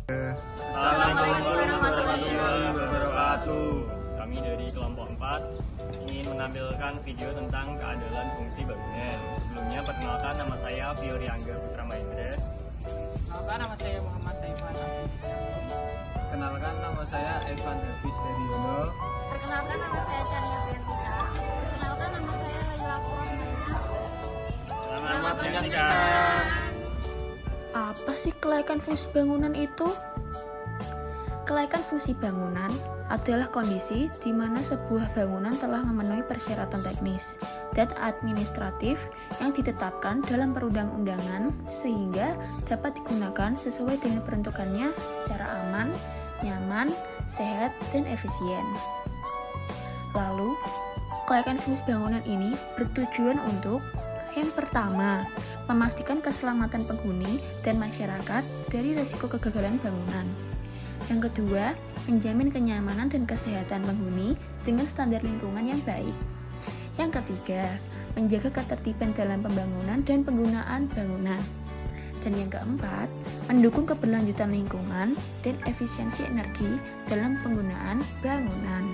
Assalamualaikum warahmatullahi wabarakatuh. Kami dari kelompok 4 ingin menampilkan video tentang keandalan fungsi bangunan. Sebelumnya perkenalkan, nama saya Fiori Angga Putra Mahendra. Kenalkan, nama saya Muhammad Taifan. Kenalkan, nama saya Evan Davis dari Yono. Perkenalkan, nama saya Chania Fiantika. Perkenalkan, nama saya Laila Kurniana. Selamat menyaksikan. Apa sih kelaikan fungsi bangunan itu? Kelaikan fungsi bangunan adalah kondisi di mana sebuah bangunan telah memenuhi persyaratan teknis dan administratif yang ditetapkan dalam perundang-undangan sehingga dapat digunakan sesuai dengan peruntukannya secara aman, nyaman, sehat, dan efisien. Lalu, kelaikan fungsi bangunan ini bertujuan untuk yang pertama, memastikan keselamatan penghuni dan masyarakat dari risiko kegagalan bangunan. Yang kedua, menjamin kenyamanan dan kesehatan penghuni dengan standar lingkungan yang baik. Yang ketiga, menjaga ketertiban dalam pembangunan dan penggunaan bangunan. Dan yang keempat, mendukung keberlanjutan lingkungan dan efisiensi energi dalam penggunaan bangunan.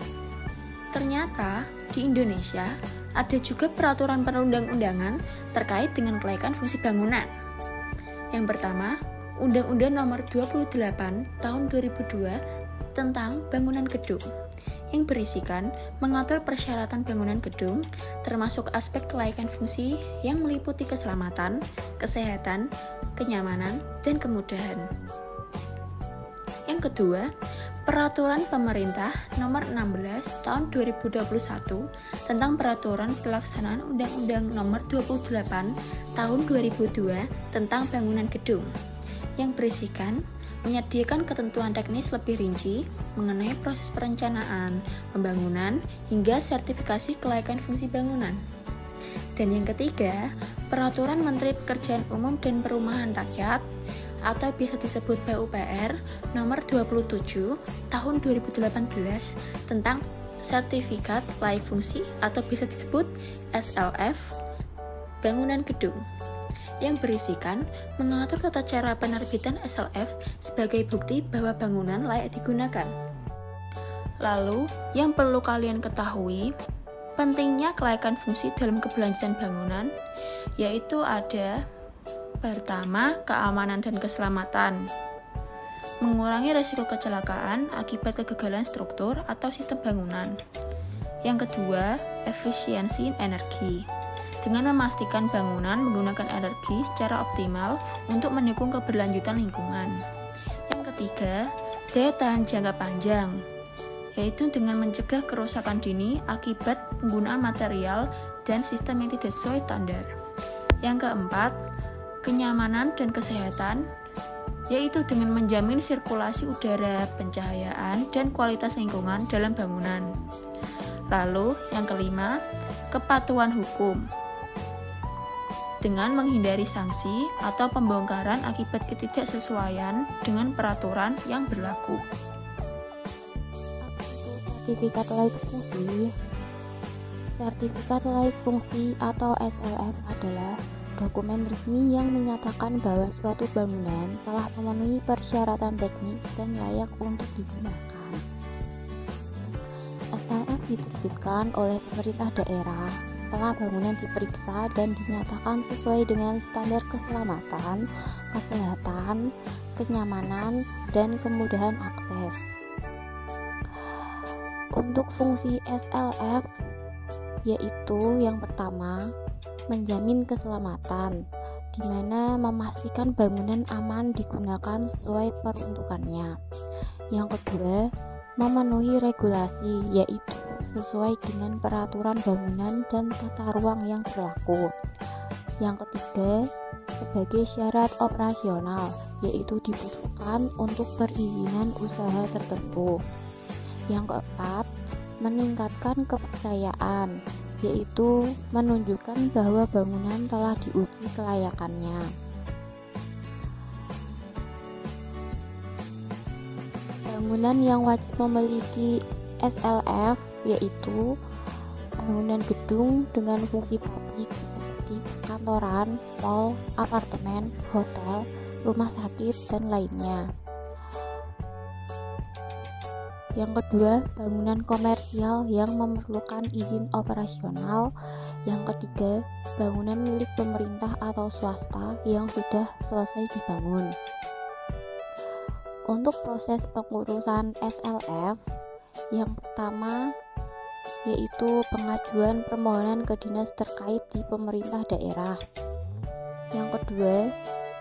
Ternyata, di Indonesia ada juga peraturan perundang-undangan terkait dengan kelaikan fungsi bangunan. Yang pertama, Undang-Undang Nomor 28 Tahun 2002 tentang Bangunan Gedung, yang berisikan mengatur persyaratan bangunan gedung, termasuk aspek kelaikan fungsi yang meliputi keselamatan, kesehatan, kenyamanan, dan kemudahan. Yang kedua, Peraturan Pemerintah Nomor 16 Tahun 2021 tentang Peraturan Pelaksanaan Undang-Undang Nomor 28 Tahun 2002 tentang Bangunan Gedung, yang berisikan menyediakan ketentuan teknis lebih rinci mengenai proses perencanaan, pembangunan, hingga sertifikasi kelaikan fungsi bangunan. Dan yang ketiga, Peraturan Menteri Pekerjaan Umum dan Perumahan Rakyat atau biasa disebut PUPR Nomor 27 Tahun 2018 tentang Sertifikat Layak Fungsi atau bisa disebut SLF Bangunan Gedung, yang berisikan mengatur tata cara penerbitan SLF sebagai bukti bahwa bangunan layak digunakan. Lalu, yang perlu kalian ketahui, pentingnya kelaikan fungsi dalam keberlanjutan bangunan, yaitu ada pertama, keamanan dan keselamatan, mengurangi risiko kecelakaan akibat kegagalan struktur atau sistem bangunan. Yang kedua, efisiensi energi, dengan memastikan bangunan menggunakan energi secara optimal untuk mendukung keberlanjutan lingkungan. Yang ketiga, daya tahan jangka panjang, yaitu dengan mencegah kerusakan dini akibat penggunaan material dan sistem yang tidak sesuai standar. Yang keempat, kenyamanan dan kesehatan, yaitu dengan menjamin sirkulasi udara, pencahayaan, dan kualitas lingkungan dalam bangunan. Lalu, yang kelima, kepatuhan hukum, dengan menghindari sanksi atau pembongkaran akibat ketidaksesuaian dengan peraturan yang berlaku. Apa itu sertifikat layak fungsi? Sertifikat layak fungsi atau SLF adalah dokumen resmi yang menyatakan bahwa suatu bangunan telah memenuhi persyaratan teknis dan layak untuk digunakan. SLF diterbitkan oleh pemerintah daerah setelah bangunan diperiksa dan dinyatakan sesuai dengan standar keselamatan, kesehatan, kenyamanan, dan kemudahan akses. Untuk fungsi SLF, yaitu yang pertama, menjamin keselamatan, di mana memastikan bangunan aman digunakan sesuai peruntukannya. Yang kedua, memenuhi regulasi, yaitu sesuai dengan peraturan bangunan dan tata ruang yang berlaku. Yang ketiga, sebagai syarat operasional, yaitu dibutuhkan untuk perizinan usaha tertentu. Yang keempat, meningkatkan kepercayaan, yaitu menunjukkan bahwa bangunan telah diuji kelayakannya. Bangunan yang wajib memiliki SLF yaitu bangunan gedung dengan fungsi publik seperti perkantoran, mal, apartemen, hotel, rumah sakit, dan lainnya. Yang kedua, bangunan komersial yang memerlukan izin operasional. Yang ketiga, bangunan milik pemerintah atau swasta yang sudah selesai dibangun. Untuk proses pengurusan SLF, yang pertama yaitu pengajuan permohonan ke dinas terkait di pemerintah daerah. Yang kedua,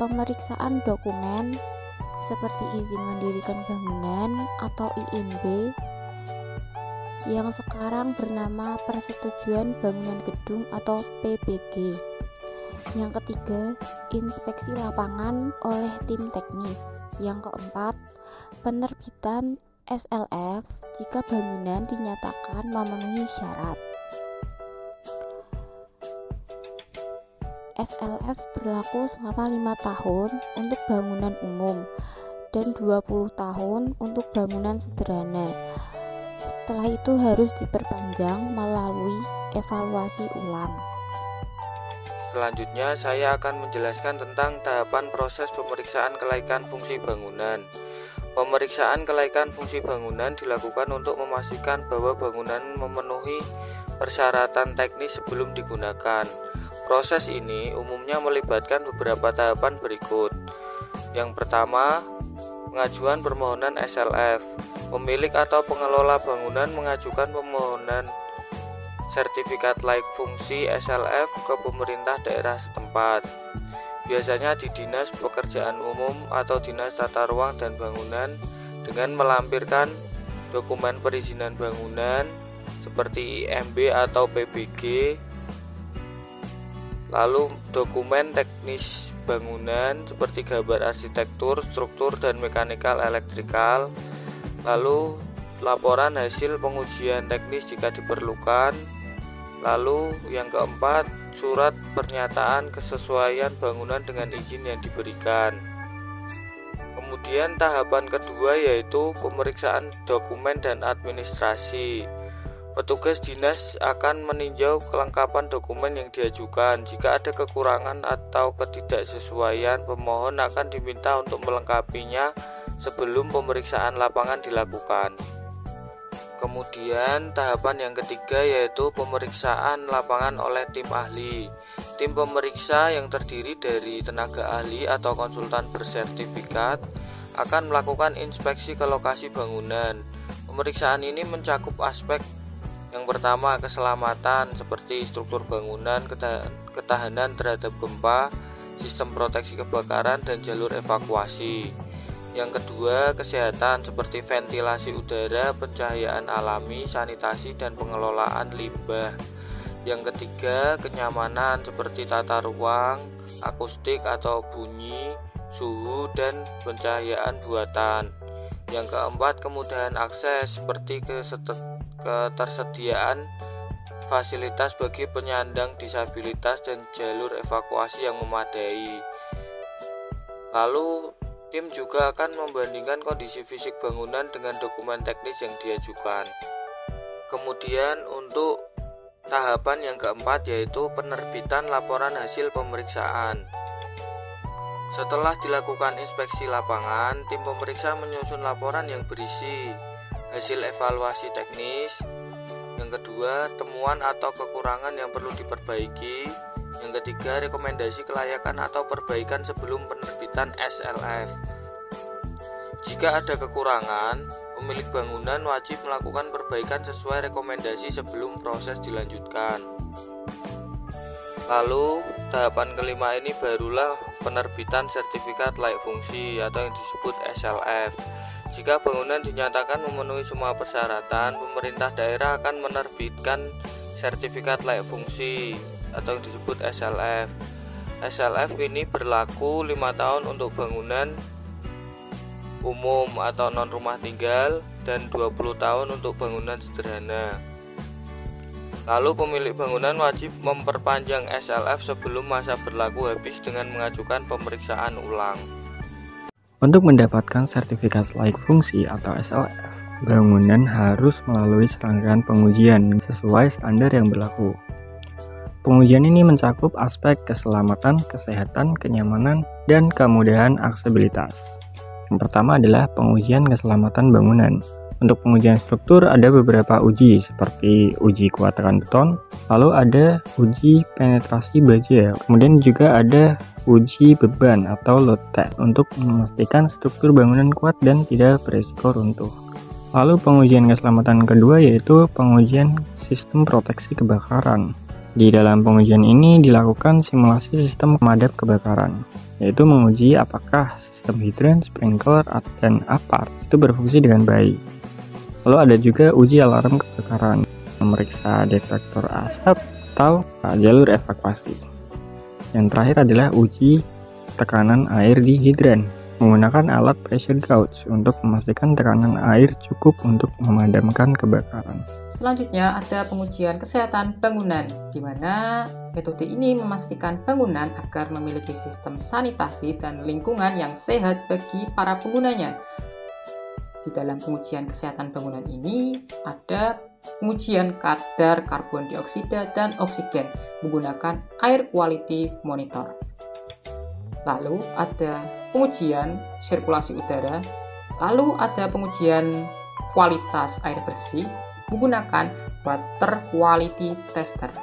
pemeriksaan dokumen seperti izin mendirikan bangunan atau IMB yang sekarang bernama Persetujuan Bangunan Gedung atau PBG. Yang ketiga, inspeksi lapangan oleh tim teknis. Yang keempat, penerbitan SLF jika bangunan dinyatakan memenuhi syarat. SLF berlaku selama 5 tahun untuk bangunan umum dan 20 tahun untuk bangunan sederhana. Setelah itu harus diperpanjang melalui evaluasi ulang. Selanjutnya saya akan menjelaskan tentang tahapan proses pemeriksaan kelaikan fungsi bangunan. Pemeriksaan kelaikan fungsi bangunan dilakukan untuk memastikan bahwa bangunan memenuhi persyaratan teknis sebelum digunakan. Proses ini umumnya melibatkan beberapa tahapan berikut. Yang pertama, pengajuan permohonan SLF. Pemilik atau pengelola bangunan mengajukan permohonan sertifikat layak fungsi SLF ke pemerintah daerah setempat. Biasanya di Dinas Pekerjaan Umum atau Dinas Tata Ruang dan Bangunan dengan melampirkan dokumen perizinan bangunan seperti IMB atau PBG, lalu dokumen teknis bangunan seperti gambar arsitektur, struktur, dan mekanikal elektrikal, lalu laporan hasil pengujian teknis jika diperlukan, lalu yang keempat, surat pernyataan kesesuaian bangunan dengan izin yang diberikan. Kemudian tahapan kedua yaitu pemeriksaan dokumen dan administrasi. Petugas dinas akan meninjau kelengkapan dokumen yang diajukan. Jika ada kekurangan atau ketidaksesuaian, pemohon akan diminta untuk melengkapinya sebelum pemeriksaan lapangan dilakukan. Kemudian tahapan yang ketiga yaitu pemeriksaan lapangan oleh tim ahli. Tim pemeriksa yang terdiri dari tenaga ahli atau konsultan bersertifikat akan melakukan inspeksi ke lokasi bangunan. Pemeriksaan ini mencakup aspek yang pertama, keselamatan seperti struktur bangunan, ketahanan terhadap gempa, sistem proteksi kebakaran, dan jalur evakuasi. Yang kedua, kesehatan seperti ventilasi udara, pencahayaan alami, sanitasi, dan pengelolaan limbah. Yang ketiga, kenyamanan seperti tata ruang, akustik atau bunyi, suhu, dan pencahayaan buatan. Yang keempat, kemudahan akses seperti ketersediaan fasilitas bagi penyandang disabilitas dan jalur evakuasi yang memadai. Lalu tim juga akan membandingkan kondisi fisik bangunan dengan dokumen teknis yang diajukan. Kemudian untuk tahapan yang keempat yaitu penerbitan laporan hasil pemeriksaan. Setelah dilakukan inspeksi lapangan, tim pemeriksa menyusun laporan yang berisi hasil evaluasi teknis, yang kedua temuan atau kekurangan yang perlu diperbaiki, yang ketiga rekomendasi kelayakan atau perbaikan sebelum penerbitan SLF. Jika ada kekurangan, pemilik bangunan wajib melakukan perbaikan sesuai rekomendasi sebelum proses dilanjutkan. Lalu tahapan kelima ini barulah penerbitan sertifikat layak fungsi atau yang disebut SLF. Jika bangunan dinyatakan memenuhi semua persyaratan, pemerintah daerah akan menerbitkan sertifikat layak fungsi atau yang disebut SLF. SLF ini berlaku 5 tahun untuk bangunan umum atau non rumah tinggal dan 20 tahun untuk bangunan sederhana. Lalu pemilik bangunan wajib memperpanjang SLF sebelum masa berlaku habis dengan mengajukan pemeriksaan ulang. Untuk mendapatkan sertifikat layak fungsi atau SLF, bangunan harus melalui serangkaian pengujian sesuai standar yang berlaku. Pengujian ini mencakup aspek keselamatan, kesehatan, kenyamanan, dan kemudahan aksesibilitas. Yang pertama adalah pengujian keselamatan bangunan. Untuk pengujian struktur ada beberapa uji seperti uji kuat tekan beton, lalu ada uji penetrasi baja, kemudian juga ada uji beban atau load test untuk memastikan struktur bangunan kuat dan tidak beresiko runtuh. Lalu pengujian keselamatan kedua yaitu pengujian sistem proteksi kebakaran. Di dalam pengujian ini dilakukan simulasi sistem pemadam kebakaran, yaitu menguji apakah sistem hidran, sprinkler, dan apart itu berfungsi dengan baik. Lalu ada juga uji alarm kebakaran, memeriksa detektor asap atau jalur evakuasi. Yang terakhir adalah uji tekanan air di hidran, menggunakan alat pressure gauge untuk memastikan tekanan air cukup untuk memadamkan kebakaran. Selanjutnya ada pengujian kesehatan bangunan, di mana metode ini memastikan bangunan agar memiliki sistem sanitasi dan lingkungan yang sehat bagi para penggunanya. Di dalam pengujian kesehatan bangunan ini ada pengujian kadar karbon dioksida dan oksigen menggunakan air quality monitor. Lalu ada pengujian sirkulasi udara, lalu ada pengujian kualitas air bersih menggunakan water quality tester.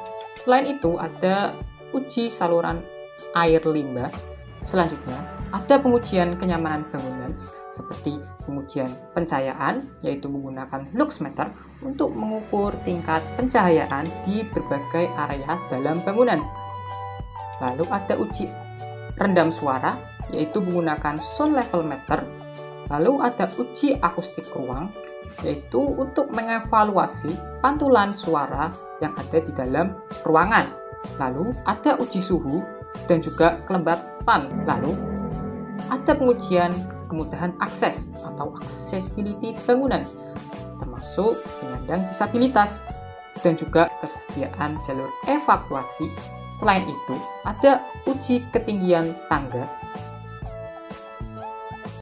Selain itu ada uji saluran air limbah. Selanjutnya ada pengujian kenyamanan bangunan seperti pengujian pencahayaan, yaitu menggunakan luxmeter untuk mengukur tingkat pencahayaan di berbagai area dalam bangunan. Lalu ada uji rendam suara, yaitu menggunakan sound level meter. Lalu ada uji akustik ruang, yaitu untuk mengevaluasi pantulan suara yang ada di dalam ruangan. Lalu ada uji suhu dan juga kelembapan. Lalu ada pengujian kemudahan akses atau accessibility bangunan, termasuk penyandang disabilitas dan juga ketersediaan jalur evakuasi. Selain itu, ada uji ketinggian tangga